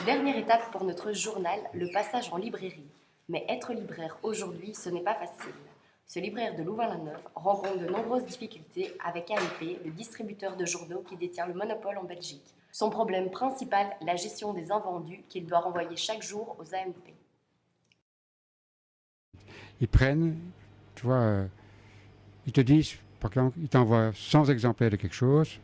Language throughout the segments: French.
Dernière étape pour notre journal, le passage en librairie. Mais être libraire aujourd'hui, ce n'est pas facile. Ce libraire de Louvain-la-Neuve rencontre de nombreuses difficultés avec AMP, le distributeur de journaux qui détient le monopole en Belgique. Son problème principal, la gestion des invendus qu'il doit renvoyer chaque jour aux AMP. Ils prennent, tu vois, ils te disent, par exemple, ils t'envoient 100 exemplaires de quelque chose.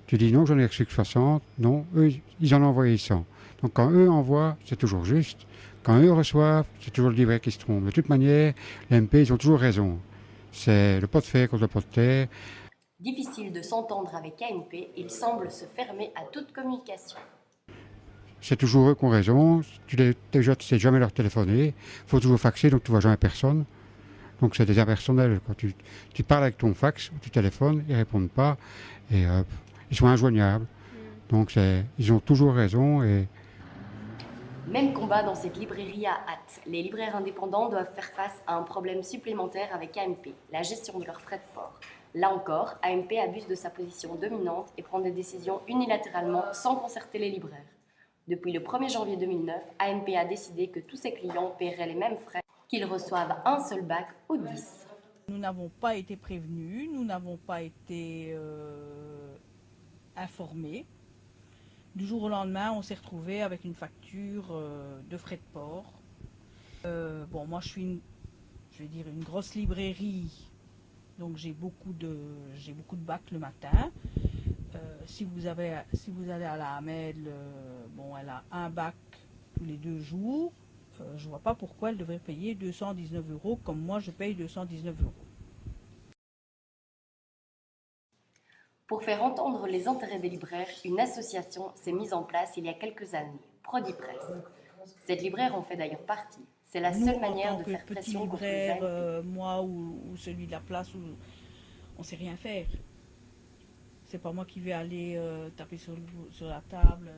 Tu dis non, j'en ai reçu que 60. Non, eux, ils en ont envoyé 100. Donc quand eux envoient, c'est toujours juste. Quand eux reçoivent, c'est toujours le libraire qui se trompe. De toute manière, les MP, ils ont toujours raison. C'est le pot de fer contre le pot de terre. Difficile de s'entendre avec AMP, il semble se fermer à toute communication. C'est toujours eux qui ont raison. Déjà, tu ne sais jamais leur téléphoner. Il faut toujours faxer, donc tu ne vois jamais personne. Donc c'est des impersonnels. Quand tu parles avec ton fax, tu téléphones, ils ne répondent pas. Et ils sont injoignables. Donc ils ont toujours raison. Et Même combat dans cette librairie à hâte. Les libraires indépendants doivent faire face à un problème supplémentaire avec AMP, la gestion de leurs frais de port. Là encore, AMP abuse de sa position dominante et prend des décisions unilatéralement sans concerter les libraires. Depuis le 1er janvier 2009, AMP a décidé que tous ses clients paieraient les mêmes frais, qu'ils reçoivent un seul bac ou 10. Nous n'avons pas été prévenus, nous n'avons pas été informés. Du jour au lendemain, on s'est retrouvé avec une facture de frais de port. Bon, moi je suis une grosse librairie, donc j'ai beaucoup de bacs le matin. Si vous allez à la Hamel, bon, elle a un bac tous les 2 jours. Je ne vois pas pourquoi elle devrait payer 219 € comme moi je paye 219 €. Pour faire entendre les intérêts des libraires, une association s'est mise en place il y a quelques années, Prodipress. Cette libraire en fait d'ailleurs partie. C'est la seule manière de faire pression contre les AMP. Moi ou celui de la place, où on ne sait rien faire. C'est pas moi qui vais aller taper sur la table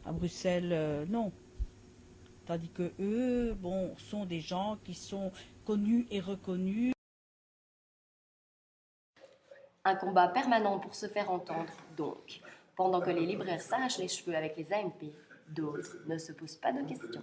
à Bruxelles, non. Tandis que eux, bon, sont des gens qui sont connus et reconnus. Un combat permanent pour se faire entendre, donc. Pendant que les libraires s'arrachent les cheveux avec les AMP, d'autres ne se posent pas de questions.